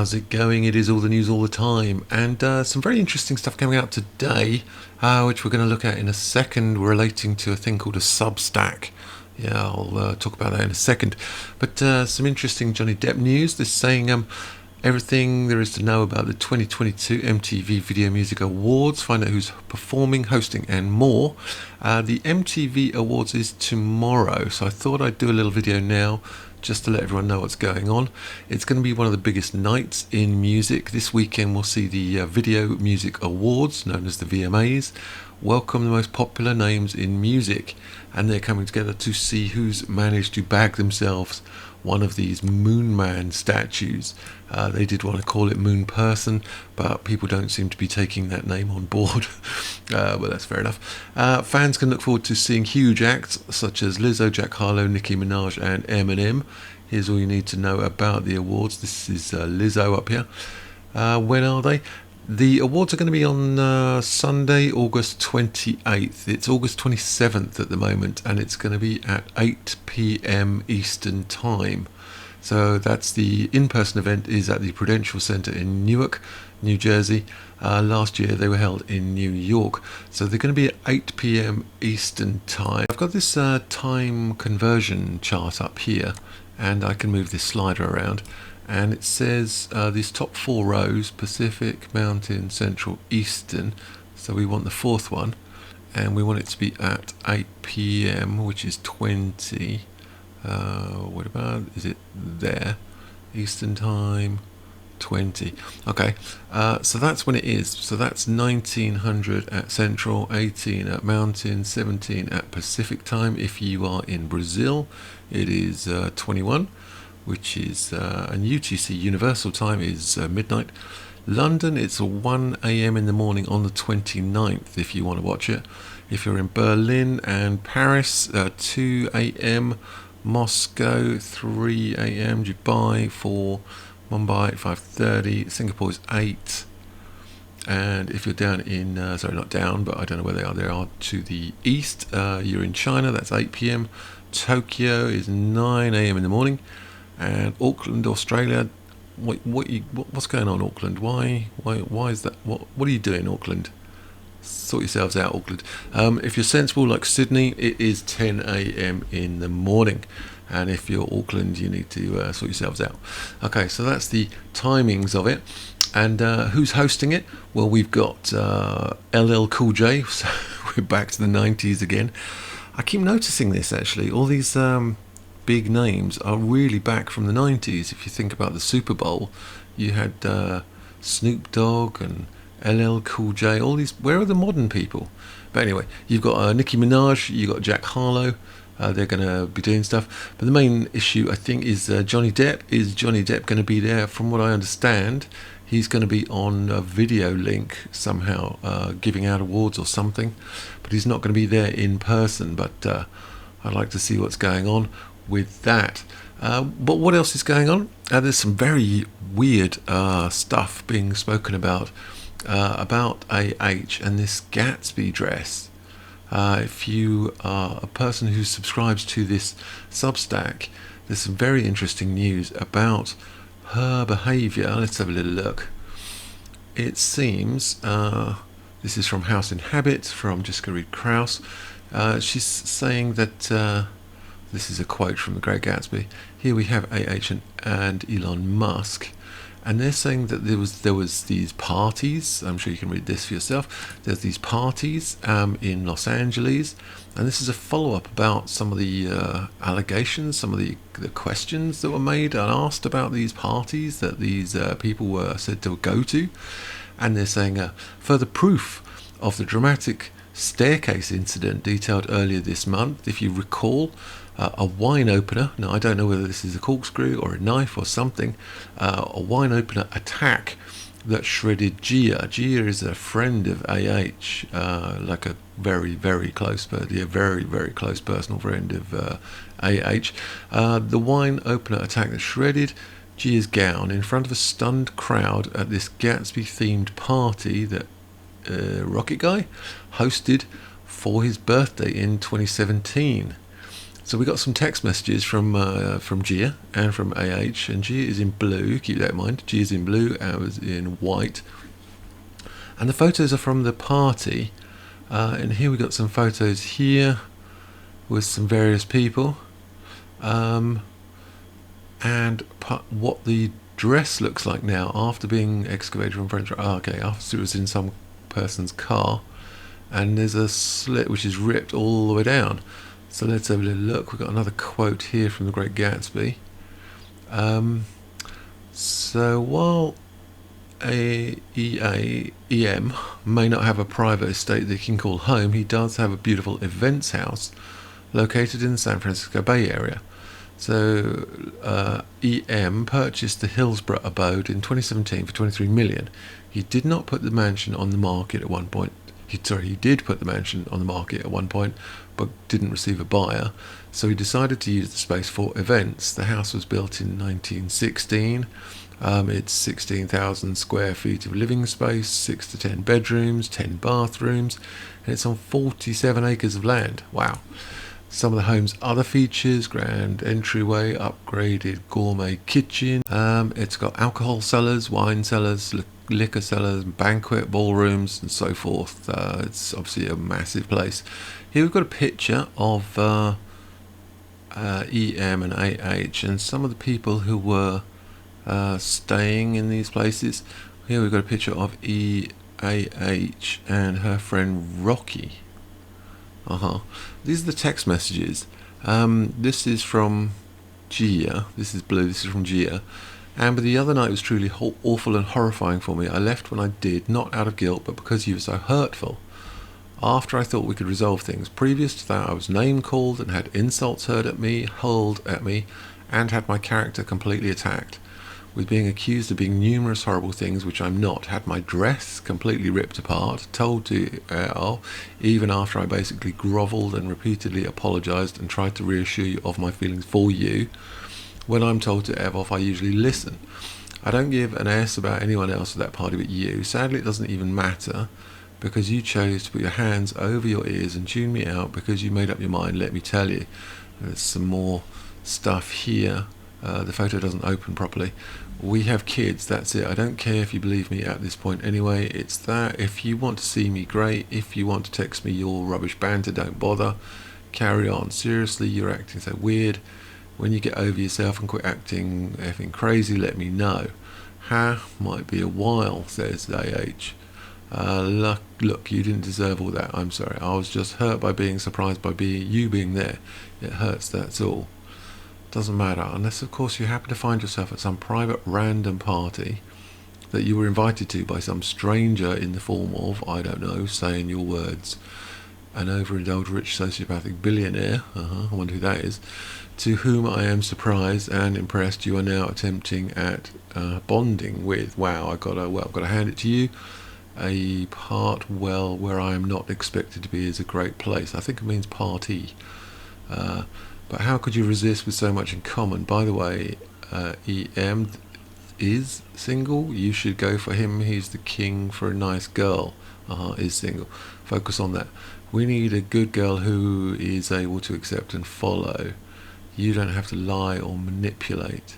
How's it going? It is all the news all the time, and some very interesting stuff coming out today, which we're going to look at in a second, relating to a thing called a Substack. Yeah, I'll talk about that in a second. But some interesting Johnny Depp news. This saying everything there is to know about the 2022 MTV Video Music Awards. Find out who's performing, hosting, and more. The MTV Awards is tomorrow, so I thought I'd do a little video now just to let everyone know what's going on. It's going to be one of the biggest nights in music. This weekend we'll see the Video Music Awards, known as the VMAs, welcome the most popular names in music, and they're coming together to see who's managed to bag themselves one of these Moon Man statues. They did want to call it Moon Person, but people don't seem to be taking that name on board. But that's fair enough. Fans can look forward to seeing huge acts such as Lizzo, Jack Harlow, Nicki Minaj, and Eminem. Here's all you need to know about the awards. This is Lizzo up here. When are they? The awards are going to be on Sunday, August 28th. It's August 27th at the moment, and it's going to be at 8 p.m. Eastern Time. So that's the in-person event is at the Prudential Center in Newark, New Jersey. Last year they were held in New York. So they're going to be at 8 p.m. Eastern Time. I've got this time conversion chart up here, and I can move this slider around. And it says these top four rows: Pacific, Mountain, Central, Eastern. So we want the fourth one, and we want it to be at 8 p.m., which is 20. What about, is it there? Eastern Time, 20. Okay, so that's when it is. So that's 1900 at Central, 18 at Mountain, 17 at Pacific Time. If you are in Brazil, it is 21. Which is, and UTC Universal Time is midnight. London, it's 1 a.m. in the morning on the 29th if you want to watch it. If you're in Berlin and Paris, 2 a.m. Moscow, 3 a.m. Dubai, 4 Mumbai, 5:30. Singapore is 8. And if you're down in, sorry, not down, but I don't know where they are to the east. You're in China, that's 8 p.m. Tokyo is 9 a.m. in the morning. And Auckland, Australia. What's going on, Auckland? Why is that? What are you doing, Auckland? Sort yourselves out, Auckland. If you're sensible like Sydney, it is 10 a.m. in the morning. And if you're Auckland, you need to sort yourselves out. Okay, so that's the timings of it. And who's hosting it? Well, we've got LL Cool J. So we're back to the 90s again. I keep noticing this, actually. All these big names are really back from the 90s. If you think about the Super Bowl, you had Snoop Dogg and LL Cool J, all these. Where are the modern people? But anyway, you've got Nicki Minaj, you've got Jack Harlow. They're going to be doing stuff. But the main issue, I think, is Johnny Depp. Is Johnny Depp going to be there? From what I understand, he's going to be on a video link somehow, giving out awards or something. But he's not going to be there in person. But I'd like to see what's going on with that. But what else is going on? There's some very weird stuff being spoken about AH and this Gatsby dress. If you are a person who subscribes to this Substack, there's some very interesting news about her behaviour. Let's have a little look. It seems, this is from House in Habit, from Jessica Reed Krause. She's saying that this is a quote from The Great Gatsby. Here we have AH and Elon Musk, and they're saying that there was these parties. I'm sure you can read this for yourself. There's these parties in Los Angeles, and this is a follow-up about some of the allegations, some of the questions that were made and asked about these parties that these people were said to go to, and they're saying further proof of the dramatic staircase incident detailed earlier this month. If you recall, a wine opener, now I don't know whether this is a corkscrew or a knife or something, a wine opener attack that shredded Gia. Gia is a friend of AH, like a very, very close, very, very close personal friend of AH. The wine opener attack that shredded Gia's gown in front of a stunned crowd at this Gatsby-themed party that Rocket Guy hosted for his birthday in 2017. So we got some text messages from Gia and from AH, and Gia is in blue. Keep that in mind. Gia is in blue, I was in white, and the photos are from the party. And here we got some photos here with some various people, and what the dress looks like now after being excavated from French. Okay, after it was in some person's car, and there's a slit which is ripped all the way down. So let's have a little look. We've got another quote here from The Great Gatsby. So while EM may not have a private estate that he can call home, he does have a beautiful events house located in the San Francisco Bay Area. So EM purchased the Hillsborough abode in 2017 for $23 million. He did not put the mansion on the market at one point. He did put the mansion on the market at one point, but didn't receive a buyer. So he decided to use the space for events. The house was built in 1916. It's 16,000 square feet of living space, 6 to 10 bedrooms, 10 bathrooms, and it's on 47 acres of land. Wow. Some of the home's other features: grand entryway, upgraded gourmet kitchen. It's got alcohol cellars, wine cellars, liquor cellars, banquet ballrooms, and so forth. It's obviously a massive place. Here we've got a picture of EM and AH and some of the people who were staying in these places. Here we've got a picture of EAH and her friend Rocky. These are the text messages. This is from Gia. This is blue. This is from Gia. Amber, the other night was truly awful and horrifying for me. I left when I did, not out of guilt, but because you were so hurtful. After I thought we could resolve things. Previous to that, I was name-called and had insults hurled at me, and had my character completely attacked, with being accused of being numerous horrible things which I'm not. Had my dress completely ripped apart, told to even after I basically grovelled and repeatedly apologised and tried to reassure you of my feelings for you. When I'm told to F off, I usually listen. I don't give an S about anyone else at that party but you. Sadly, it doesn't even matter, because you chose to put your hands over your ears and tune me out because you made up your mind, let me tell you. There's some more stuff here. The photo doesn't open properly. We have kids, that's it. I don't care if you believe me at this point anyway. It's that. If you want to see me, great. If you want to text me your rubbish banter, don't bother. Carry on. Seriously, you're acting so weird. When you get over yourself and quit acting effing crazy, let me know. Might be a while, says AH. Look, you didn't deserve all that. I'm sorry. I was just hurt by being surprised by you being there. It hurts, that's all. Doesn't matter, unless of course you happen to find yourself at some private random party that you were invited to by some stranger in the form of, I don't know, say in your words, an overindulged rich sociopathic billionaire, I wonder who that is, to whom I am surprised and impressed you are now attempting at bonding with. Wow, I've got to hand it to you. A part where I am not expected to be is a great place. I think it means party. But how could you resist with so much in common? By the way, EM is single. You should go for him. He's the king for a nice girl. Is single. Focus on that. We need a good girl who is able to accept and follow. You don't have to lie or manipulate.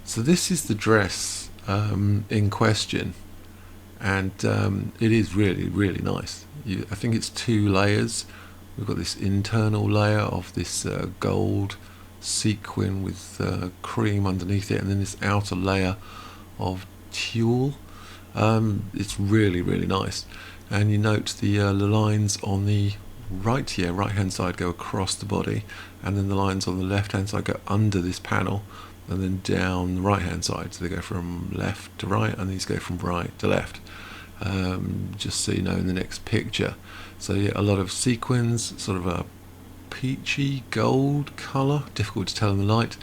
So this is the dress in question, and it is really, really nice. I think it's 2 layers. We've got this internal layer of this gold sequin with cream underneath it, and then this outer layer of tulle. It's really, really nice. And you note the lines on the right hand side go across the body, and then the lines on the left hand side go under this panel and then down the right hand side. So they go from left to right, and these go from right to left. Just so you know in the next picture. So yeah, a lot of sequins, sort of a peachy gold colour, difficult to tell in the light,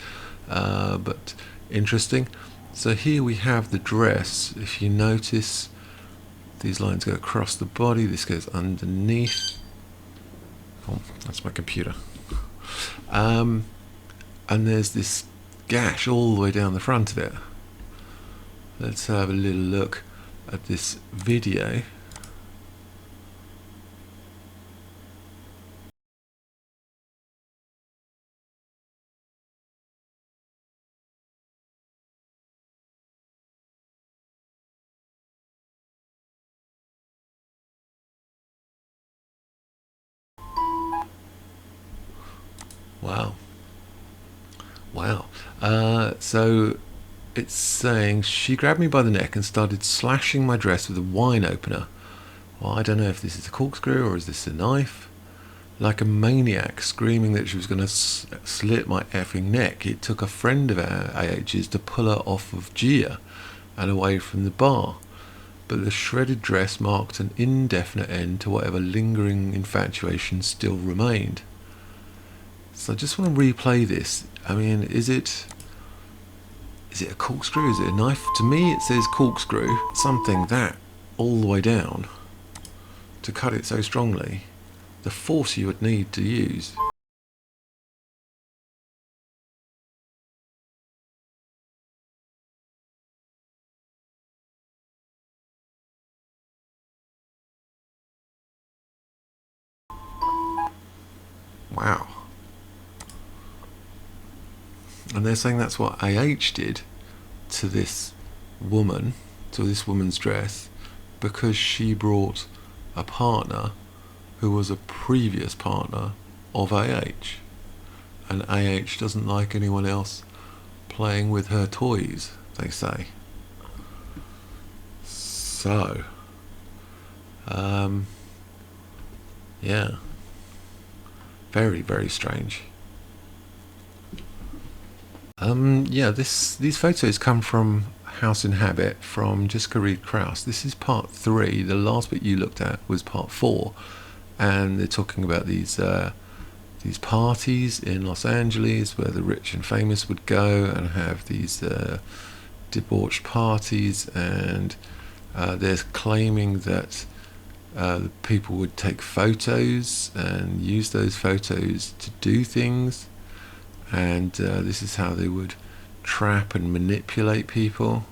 but interesting. So here we have the dress. If you notice, these lines go across the body, this goes underneath. Oh, that's my computer. And there's this gash all the way down the front of it. Let's have a little look at this video. Wow. Wow. So it's saying she grabbed me by the neck and started slashing my dress with a wine opener. Well, I don't know if this is a corkscrew or is this a knife. Like a maniac, screaming that she was going to slit my effing neck. It took a friend of AH's to pull her off of Gia and away from the bar. But the shredded dress marked an indefinite end to whatever lingering infatuation still remained. So I just want to replay this. I mean, is it a corkscrew? Is it a knife? To me, it says corkscrew. Something that all the way down to cut it so strongly. The force you would need to use. Wow. And they're saying that's what AH did to this woman, to this woman's dress, because she brought a partner who was a previous partner of AH. And AH doesn't like anyone else playing with her toys, they say. So, yeah, very, very strange. Yeah, these photos come from House in Habit from Jessica Reed Krause. This is part 3. The last bit you looked at was part 4, and they're talking about these parties in Los Angeles where the rich and famous would go and have these debauched parties, and they're claiming that people would take photos and use those photos to do things, and this is how they would trap and manipulate people,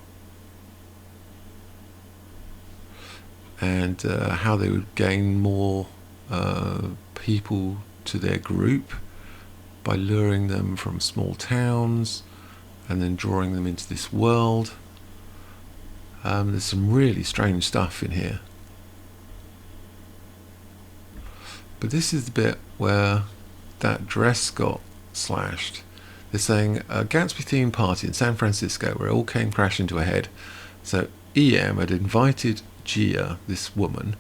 and how they would gain more people to their group by luring them from small towns and then drawing them into this world. There's some really strange stuff in here. But this is the bit where that dress got slashed. They're saying a Gatsby themed party in San Francisco where it all came crashing to a head. So EM had invited Gia, this woman,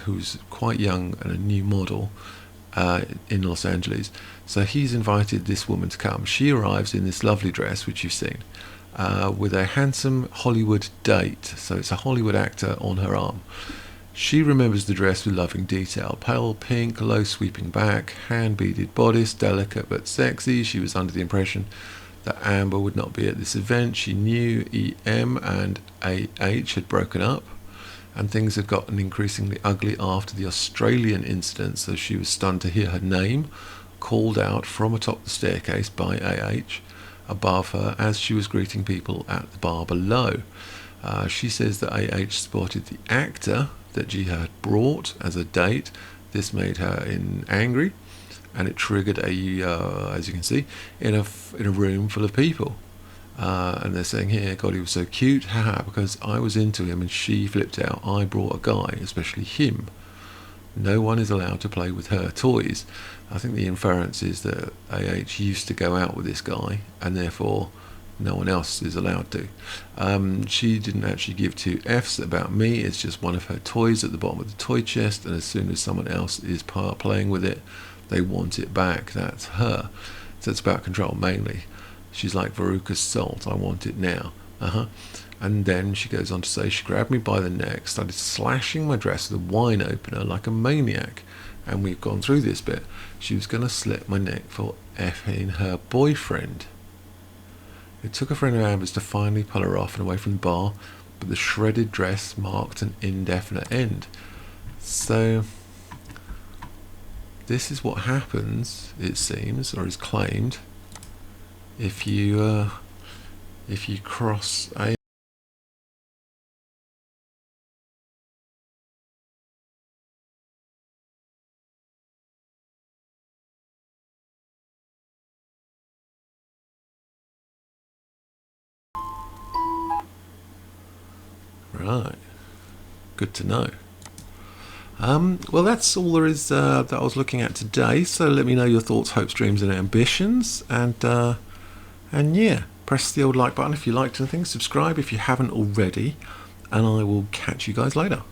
who's quite young and a new model, in Los Angeles. So he's invited this woman to come. She arrives in this lovely dress, which you've seen, with a handsome Hollywood date. So it's a Hollywood actor on her arm. She remembers the dress with loving detail. Pale pink, low sweeping back, hand-beaded bodice, delicate but sexy. She was under the impression that Amber would not be at this event. She knew EM and AH had broken up, and things had gotten increasingly ugly after the Australian incident, so she was stunned to hear her name called out from atop the staircase by AH above her as she was greeting people at the bar below. She says that AH spotted the actor that Gia had brought as a date. This made her angry, and it triggered as you can see, in a room full of people. And they're saying here, God, he was so cute, haha, because I was into him and she flipped out. I brought a guy, especially him. No one is allowed to play with her toys. I think the inference is that AH used to go out with this guy, and therefore no one else is allowed to. She didn't actually give two F's about me. It's just one of her toys at the bottom of the toy chest, and as soon as someone else is playing with it, they want it back. That's her. So it's about control mainly. She's like Veruca's salt. I want it now. And then she goes on to say, she grabbed me by the neck, started slashing my dress with a wine opener like a maniac. And we've gone through this bit. She was going to slit my neck for effing her boyfriend. It took a friend of Amber's to finally pull her off and away from the bar, but the shredded dress marked an indefinite end. So this is what happens, it seems, or is claimed, if you cross a right. Good to know. Well, that's all there is that I was looking at today. So let me know your thoughts, hopes, dreams, and ambitions. And yeah, press the old like button if you liked anything. Subscribe if you haven't already. And I will catch you guys later.